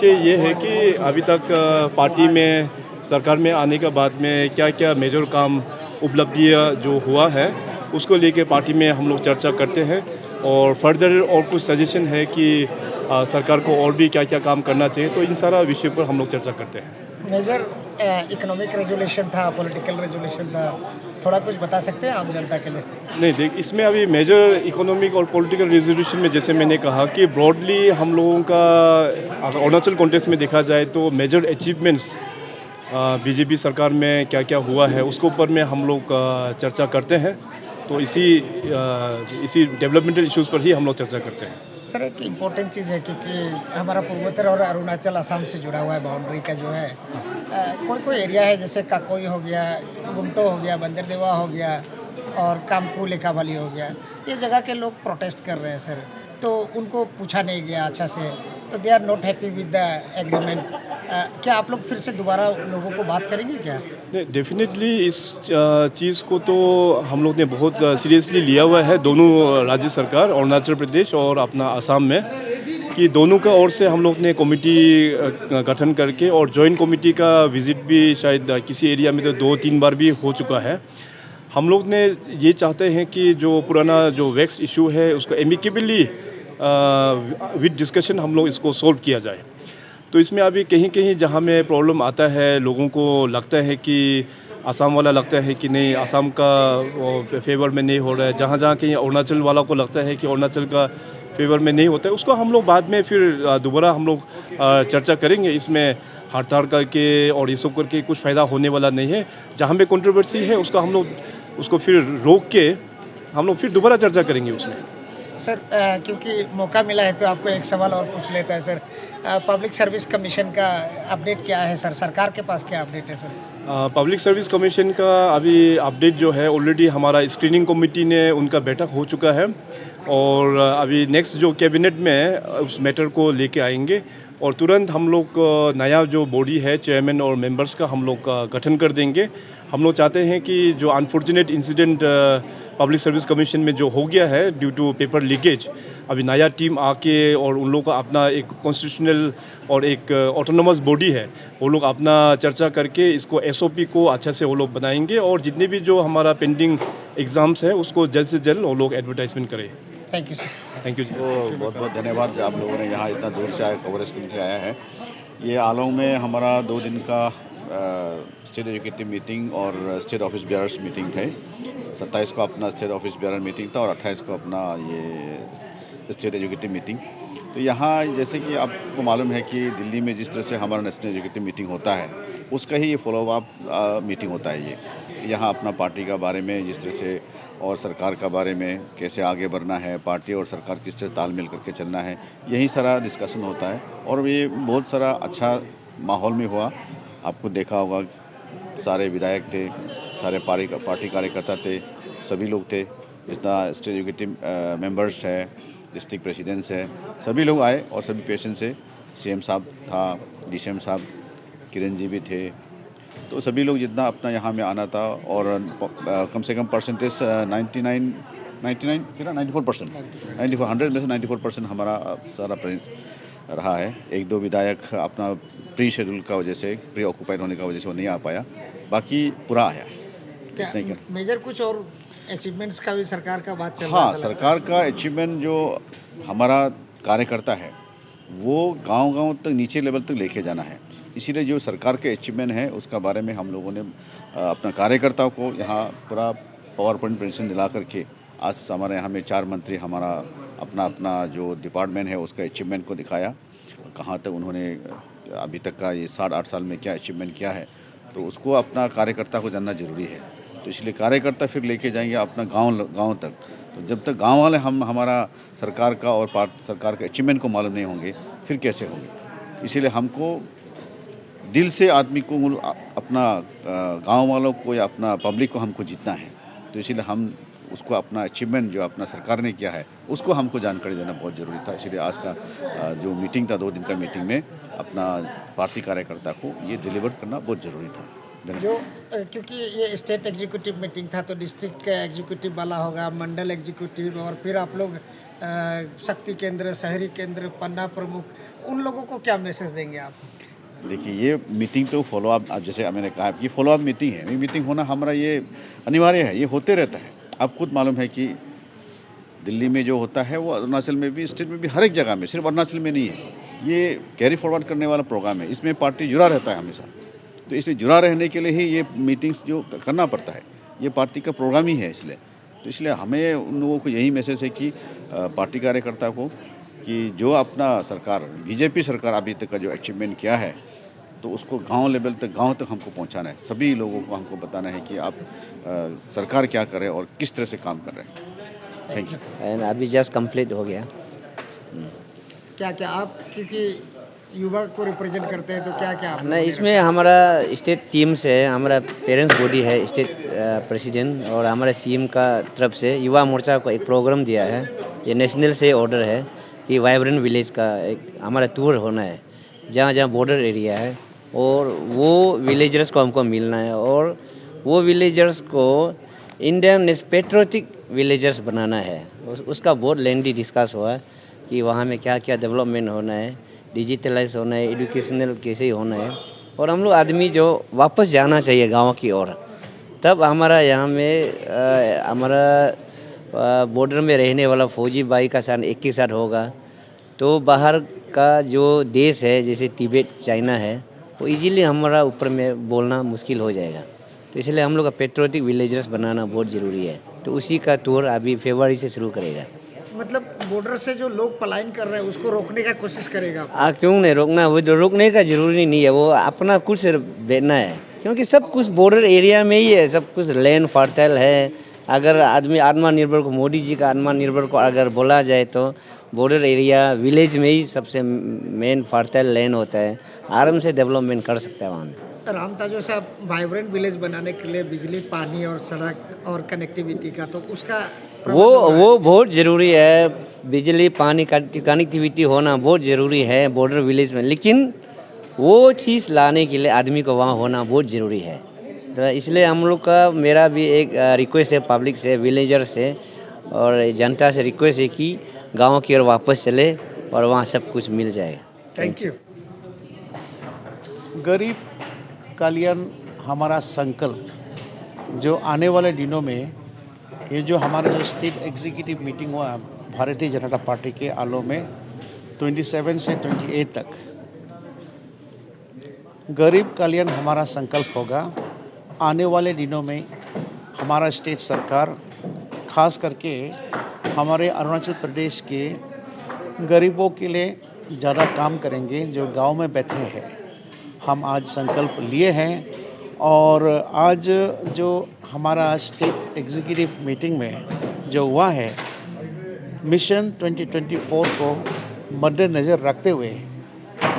विषय ये है कि अभी तक पार्टी में सरकार में आने के बाद में क्या क्या मेजर काम उपलब्धियाँ जो हुआ है उसको लेके पार्टी में हम लोग चर्चा करते हैं और फर्दर और कुछ सजेशन है कि सरकार को और भी क्या क्या काम करना चाहिए, तो इन सारा विषय पर हम लोग चर्चा करते हैं। मेजर इकोनॉमिक रेजोल्यूशन था, पॉलिटिकल रेजोल्यूशन था, थोड़ा कुछ बता सकते हैं आम जनता के लिए? नहीं देख, इसमें अभी मेजर इकोनॉमिक और पॉलिटिकल रेजोल्यूशन में जैसे मैंने कहा कि ब्रॉडली हम लोगों का अगर अरुणाचल कॉन्टेक्स्ट में देखा जाए तो मेजर अचीवमेंट्स बीजेपी सरकार में क्या क्या हुआ है उसके ऊपर में हम लोग चर्चा करते हैं। तो इसी डेवलपमेंटल इश्यूज़ पर ही हम लोग चर्चा करते हैं। सर, एक इम्पोर्टेंट चीज़ है क्योंकि हमारा पूर्वोत्तर और अरुणाचल असम से जुड़ा हुआ है, बाउंड्री का जो है कोई कोई एरिया है जैसे काकोई हो गया, गुमटो हो गया, बंदरदेवा हो गया और कामकू लेकावाली हो गया, ये जगह के लोग प्रोटेस्ट कर रहे हैं सर। तो उनको पूछा नहीं गया अच्छा से, तो they are not happy with the agreement. क्या आप लोग फिर से दोबारा लोगों को बात करेंगे क्या? नहीं, डेफिनेटली इस चीज़ को तो हम लोग ने बहुत सीरियसली लिया हुआ है, दोनों राज्य सरकार अरुणाचल प्रदेश और अपना असम में, कि दोनों का ओर से हम लोग ने कमेटी गठन करके और जॉइंट कमेटी का विजिट भी शायद किसी एरिया में तो 2-3 बार भी हो चुका है। हम लोग ने ये चाहते हैं कि जो पुराना जो वैक्स इशू है उसको एमिकेबली विद डिस्कशन हम लोग इसको सोल्व किया जाए। तो इसमें अभी कहीं कहीं जहाँ में प्रॉब्लम आता है, लोगों को लगता है कि आसाम वाला लगता है कि नहीं आसाम का फेवर में नहीं हो रहा है, जहाँ जहाँ कहीं अरुणाचल वाला को लगता है कि अरुणाचल का फेवर में नहीं होता है, उसको हम लोग बाद में फिर दोबारा हम लोग चर्चा करेंगे। इसमें हड़ताल करके और ये सब करके कुछ फ़ायदा होने वाला नहीं है। जहाँ में कंट्रोवर्सी है उसका हम लोग उसको फिर रोक के हम लोग फिर दोबारा चर्चा करेंगे उसमें। सर, क्योंकि मौका मिला है तो आपको एक सवाल और पूछ लेता है सर। पब्लिक सर्विस कमीशन का अपडेट क्या है सर? सरकार के पास क्या अपडेट है सर? पब्लिक सर्विस कमीशन का अभी अपडेट जो है ऑलरेडी हमारा स्क्रीनिंग कमेटी ने उनका बैठक हो चुका है और अभी नेक्स्ट जो कैबिनेट में उस मैटर को लेके आएंगे और तुरंत हम लोग नया जो बॉडी है चेयरमैन और मेंबर्स का हम लोग गठन कर देंगे। हम लोग चाहते हैं कि जो unfortunate incident public service commission में जो हो गया है ड्यू टू पेपर लीकेज, अभी नया टीम आके और उन लोगों का अपना एक कॉन्स्टिट्यूशनल और एक ऑटोनोमस बॉडी है, वो लोग अपना चर्चा करके इसको एसओपी को अच्छा से वो लोग बनाएंगे और जितने भी जो हमारा पेंडिंग एग्ज़ाम्स है उसको जल्द से जल्द वो लोग एडवर्टाइजमेंट करें। Thank you sir. Thank you ji. तो बहुत बहुत धन्यवाद जो आप लोगों ने यहाँ इतना दूर से आया कवरेज के लिए आया है। ये आलोंग में हमारा 2 दिन का स्टेट एजुकेटिव मीटिंग और स्टेट ऑफिस बेयरर्स मीटिंग थे। 27 को अपना स्टेट ऑफिस बेयरर मीटिंग था और 28 को अपना ये स्टेट एजुकेटिव मीटिंग। तो यहाँ जैसे कि आपको मालूम है कि दिल्ली में जिस तरह से हमारा नेशनल एजुकेटिव मीटिंग होता है उसका ही ये फॉलो अप मीटिंग होता है। ये यहाँ अपना पार्टी का बारे में जिस तरह से और सरकार का बारे में कैसे आगे बढ़ना है, पार्टी और सरकार किस तरह तालमेल करके चलना है, यही सारा डिस्कशन होता है और ये बहुत सारा अच्छा माहौल में हुआ। आपको देखा होगा सारे विधायक थे, सारे पार्टी कार्यकर्ता थे, सभी लोग थे, जितना स्टेट एजुकेटिव मेंबर्स है, डिस्ट्रिक्ट प्रेसिडेंट्स है, सभी लोग आए और सभी पेशेंट से सीएम साहब था, डीसीएम साहब, किरण जी भी थे। तो सभी लोग जितना अपना यहाँ में आना था और कम से कम परसेंटेज 94% 100 में से 94% हमारा सारा रहा है। 1-2 विधायक अपना प्री शेड्यूल का वजह से, प्री ऑक्यूपाइड होने का वजह से वो नहीं आ पाया, बाकी पूरा आया है। क्या मेजर कुछ और अचीवमेंट्स का भी सरकार का बात चल रहा हाँ, था? सरकार का अचीवमेंट जो हमारा कार्यकर्ता है वो गांव-गांव तक, नीचे लेवल तक लेके जाना है। इसीलिए जो सरकार के अचीवमेंट है उसका बारे में हम लोगों ने अपना कार्यकर्ताओं को यहाँ पूरा पावर पॉइंट प्रेजेंटेशन दिला करके आज हमारे यहाँ में 4 मंत्री हमारा अपना अपना जो डिपार्टमेंट है उसका अचीवमेंट को दिखाया, कहाँ तक उन्होंने अभी तक का ये 7-8 साल में क्या अचीवमेंट किया है। तो उसको अपना कार्यकर्ता को जानना ज़रूरी है। तो इसलिए कार्यकर्ता फिर लेके जाएंगे अपना गांव तक। तो जब तक गांव वाले हमारा सरकार का और सरकार के अचीवमेंट को मालूम नहीं होंगे फिर कैसे होंगे। इसीलिए हमको दिल से आदमी को अपना गांव वालों को या अपना पब्लिक को हमको जीतना है। तो इसीलिए हम उसको अपना अचीवमेंट जो अपना सरकार ने किया है उसको हमको जानकारी देना बहुत ज़रूरी था। इसलिए आज का जो मीटिंग था 2 दिन का मीटिंग में अपना पार्टी कार्यकर्ता को ये डिलीवर करना बहुत ज़रूरी था। जो क्योंकि ये स्टेट एग्जीक्यूटिव मीटिंग था तो डिस्ट्रिक्ट एग्जीक्यूटिव वाला होगा, मंडल एग्जीक्यूटिव, और फिर आप लोग शक्ति केंद्र, शहरी केंद्र, पन्ना प्रमुख, उन लोगों को क्या मैसेज देंगे आप? देखिए, ये मीटिंग तो फॉलो अप, जैसे मैंने कहा, ये फॉलो अप मीटिंग है। ये मीटिंग होना हमारा ये अनिवार्य है, ये होते रहता है। आप खुद मालूम है कि दिल्ली में जो होता है वो अरुणाचल में भी, स्टेट में भी, हर एक जगह में, सिर्फ अरुणाचल में नहीं है। ये कैरी फॉरवर्ड करने वाला प्रोग्राम है, इसमें पार्टी जुड़ा रहता है हमेशा। तो इसलिए जुड़ा रहने के लिए ही ये मीटिंग्स जो करना पड़ता है, ये पार्टी का प्रोग्राम ही है। इसलिए हमें उन लोगों को यही मैसेज है कि पार्टी कार्यकर्ता को, कि जो अपना सरकार, बीजेपी सरकार अभी तक का जो अचीवमेंट किया है, तो उसको गांव लेवल तक, गांव तक हमको पहुंचाना है। सभी लोगों को हमको बताना है कि आप सरकार क्या कर रहे हैं और किस तरह से काम कर रहे हैं। Thank you. एंड अभी जस्ट कंप्लीट हो गया। क्या क्या आप, क्योंकि युवा को रिप्रेजेंट करते हैं, तो क्या क्या आप नहीं, इसमें हमारा स्टेट टीम से, हमारा पेरेंट्स बॉडी है, स्टेट प्रेसिडेंट और हमारे सीएम का तरफ से युवा मोर्चा को एक प्रोग्राम दिया है। ये नेशनल से ऑर्डर है कि वाइब्रेंट विलेज का एक हमारा टूर होना है, जहाँ जहाँ बॉर्डर एरिया है, और वो विलेजर्स को हमको मिलना है, और वो विलेजर्स को इंडियन पेट्रोटिक विलेजर्स बनाना है। उसका बहुत लेंदी डिस्कस हुआ कि वहाँ में क्या क्या डेवलपमेंट होना है, डिजिटलाइज होना है, एजुकेशनल कैसे होना है, और हम लोग आदमी जो वापस जाना चाहिए गांव की ओर। तब हमारा यहाँ में हमारा बॉर्डर में रहने वाला फौजी भाई का साथ एक ही साथ होगा, तो बाहर का जो देश है जैसे तिब्बत, चाइना है, वो इजीली हमारा ऊपर में बोलना मुश्किल हो जाएगा। तो इसलिए हम लोग का पेट्रोटिक विलेजर्स बनाना बहुत ज़रूरी है। तो उसी का टूर अभी फरवरी से शुरू करेगा। मतलब बॉर्डर से जो लोग पलायन कर रहे हैं उसको रोकने का कोशिश करेगा? क्यों नहीं रोकना, वो जो रोकने का जरूरी नहीं है, वो अपना कुछ बेचना है, क्योंकि सब कुछ बॉर्डर एरिया में ही है, सब कुछ लैंड फर्टाइल है। अगर आदमी आत्मनिर्भर को, मोदी जी का आत्मनिर्भर को अगर बोला जाए, तो बॉर्डर एरिया विलेज में ही सबसे मेन फर्टाइल लैंड होता है, आराम से डेवलपमेंट कर सकता है वहाँ में। रामताजो साहब, वाइब्रेंट विलेज बनाने के लिए बिजली, पानी और सड़क और कनेक्टिविटी का, तो उसका वो बहुत ज़रूरी है। बिजली, पानी का कनेक्टिविटी होना बहुत ज़रूरी है बॉर्डर विलेज में, लेकिन वो चीज़ लाने के लिए आदमी को वहाँ होना बहुत ज़रूरी है। तो इसलिए हम लोग का, मेरा भी एक रिक्वेस्ट है पब्लिक से, विलेजर से और जनता से रिक्वेस्ट है कि गाँव की ओर वापस चले और वहाँ सब कुछ मिल जाएगा। Thank you. गरीब कल्याण हमारा संकल्प, जो आने वाले दिनों में, ये जो हमारा जो स्टेट एग्जीक्यूटिव मीटिंग हुआ भारतीय जनता पार्टी के आलो में 27 से 28 तक, गरीब कल्याण हमारा संकल्प होगा। आने वाले दिनों में हमारा स्टेट सरकार, खास करके हमारे अरुणाचल प्रदेश के गरीबों के लिए ज़्यादा काम करेंगे, जो गांव में बैठे हैं। हम आज संकल्प लिए हैं, और आज जो हमारा स्टेट एग्जीक्यूटिव मीटिंग में जो हुआ है, मिशन 2024 को मद्देनज़र रखते हुए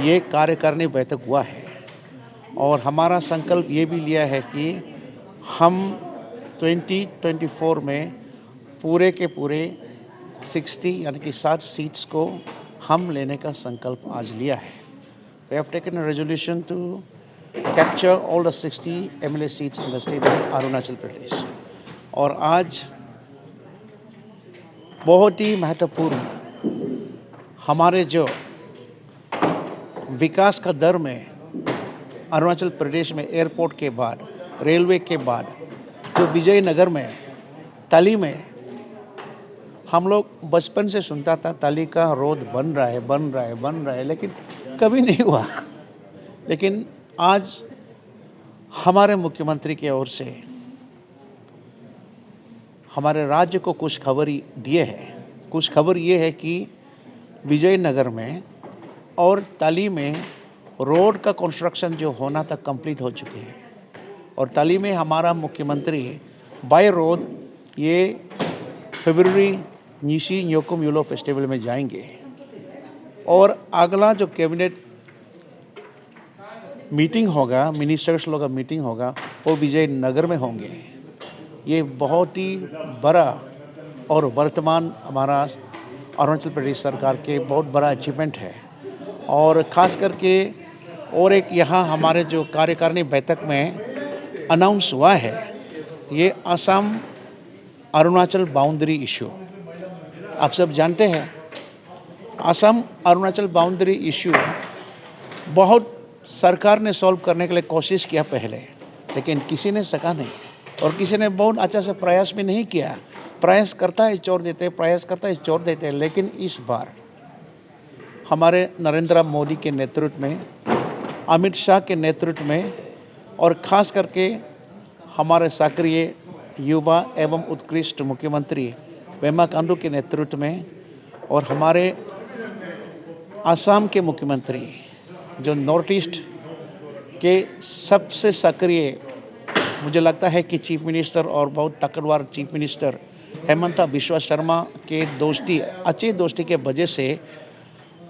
ये कार्यकारिणी बैठक हुआ है। और हमारा संकल्प ये भी लिया है कि हम 2024 में पूरे के पूरे 60 यानी कि 60 सीट्स को हम लेने का संकल्प आज लिया है। We have taken a resolution to capture all the 60 MLA seats in the state of Arunachal Pradesh. और आज बहुत ही महत्वपूर्ण, हमारे जो विकास का दर में अरुणाचल प्रदेश में एयरपोर्ट के बाद, रेलवे के बाद, जो विजयनगर में, ताली में, हम लोग बचपन से सुनता था ताली का रोड बन रहा है, लेकिन कभी नहीं हुआ। लेकिन आज हमारे मुख्यमंत्री की ओर से हमारे राज्य को कुछ खबर दिए है। कुछ खबर ये है कि विजयनगर में और ताली में रोड का कंस्ट्रक्शन जो होना था कंप्लीट हो चुके हैं, और ताली में हमारा मुख्यमंत्री बाय रोड ये फरवरी नीशी न्योकुम यूलो फेस्टिवल में जाएंगे। और अगला जो कैबिनेट मीटिंग होगा, मिनिस्टर्स लोग का मीटिंग होगा, वो विजयनगर में होंगे। ये बहुत ही बड़ा और वर्तमान हमारा अरुणाचल प्रदेश सरकार के बहुत बड़ा अचीवमेंट है। और ख़ास करके और एक यहाँ हमारे जो कार्यकारिणी बैठक में अनाउंस हुआ है, ये असम अरुणाचल बाउंड्री इशू। आप सब जानते हैं असम अरुणाचल बाउंड्री इशू बहुत सरकार ने सॉल्व करने के लिए कोशिश किया पहले, लेकिन किसी ने सका नहीं और किसी ने बहुत अच्छा से प्रयास भी नहीं किया। प्रयास करता है छोड़ देते, प्रयास करता है छोड़ देते, लेकिन इस बार हमारे नरेंद्र मोदी के नेतृत्व में, अमित शाह के नेतृत्व में और ख़ास करके हमारे सक्रिय युवा एवं उत्कृष्ट मुख्यमंत्री पेमा खांडू के नेतृत्व में और हमारे असम के मुख्यमंत्री जो नॉर्थ ईस्ट के सबसे सक्रिय, मुझे लगता है कि चीफ मिनिस्टर और बहुत ताकतवर चीफ मिनिस्टर हेमंता बिश्वा शर्मा के दोस्ती, अच्छी दोस्ती के वजह से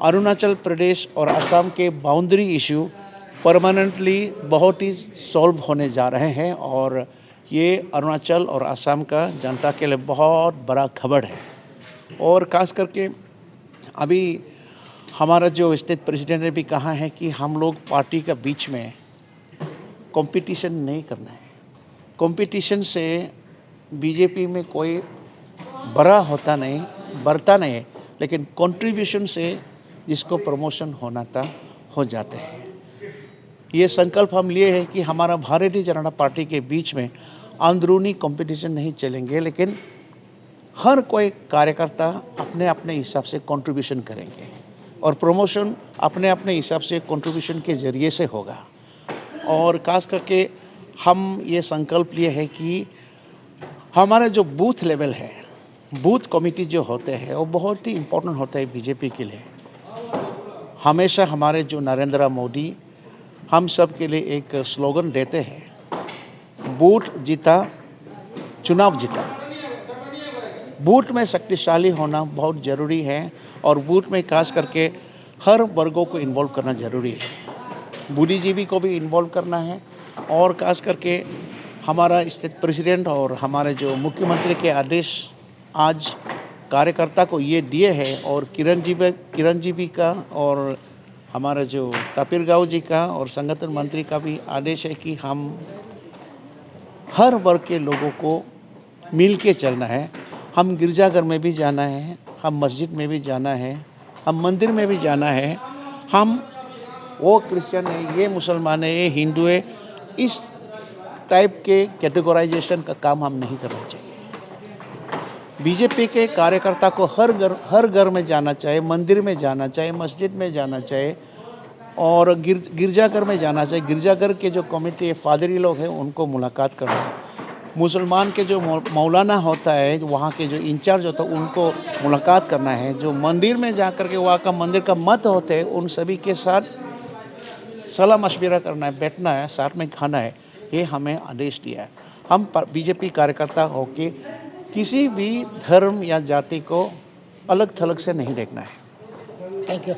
अरुणाचल प्रदेश और असम के बाउंड्री इशू परमानेंटली बहुत ही सॉल्व होने जा रहे हैं और ये अरुणाचल और असम का जनता के लिए बहुत बड़ा खबर है। और ख़ास करके अभी हमारा जो स्टेट प्रेसिडेंट ने भी कहा है कि हम लोग पार्टी के बीच में कंपटीशन नहीं करना है। कंपटीशन से बीजेपी में कोई बड़ा होता नहीं, बढ़ता नहीं, लेकिन कंट्रीब्यूशन से जिसको प्रमोशन होना था हो जाते हैं। ये संकल्प हम लिए हैं कि हमारा भारतीय जनता पार्टी के बीच में अंदरूनी कंपटीशन नहीं चलेंगे, लेकिन हर कोई कार्यकर्ता अपने अपने हिसाब से कंट्रीब्यूशन करेंगे और प्रमोशन अपने अपने हिसाब से कंट्रीब्यूशन के ज़रिए से होगा। और खास करके हम ये संकल्प लिए हैं कि हमारा जो बूथ लेवल है, बूथ कमेटी जो होते हैं वो बहुत ही इम्पोर्टेंट होता है बीजेपी के लिए। हमेशा हमारे जो नरेंद्र मोदी हम सब के लिए एक स्लोगन देते हैं, बूथ जीता चुनाव जीता। बूथ में शक्तिशाली होना बहुत ज़रूरी है और बूथ में खास करके हर वर्गों को इन्वॉल्व करना ज़रूरी है। बुद्धिजीवी को भी इन्वॉल्व करना है और खास करके हमारा स्टेट प्रेसिडेंट और हमारे जो मुख्यमंत्री के आदेश आज कार्यकर्ता को ये दिए हैं और किरण जी भी का और हमारा जो तापिर गाँव जी का और संगठन मंत्री का भी आदेश है कि हम हर वर्ग के लोगों को मिल के चलना है। हम गिरजाघर में भी जाना है, हम मस्जिद में भी जाना है, हम मंदिर में भी जाना है। हम वो क्रिश्चियन है, ये मुसलमान है, ये हिंदू है, इस टाइप के कैटेगराइजेशन का काम हम नहीं करना चाहिए। बीजेपी के कार्यकर्ता को हर घर में जाना चाहिए, मंदिर में जाना चाहिए, मस्जिद में जाना चाहिए और गिरजाघर में जाना चाहिए। गिरजाघर के जो कमेटी फादरी लोग हैं उनको मुलाकात करना है। मुसलमान के जो मौलाना होता है, वहाँ के जो इंचार्ज होता है उनको मुलाकात करना है। जो मंदिर में जा कर के वहाँ का मंदिर का मत होते हैं उन सभी के साथ सलाह मशविरा करना है, बैठना है, साथ में खाना है। ये हमें आदेश दिया है। हम बीजेपी कार्यकर्ता होके किसी भी धर्म या जाति को अलग थलग से नहीं देखना है। Thank you.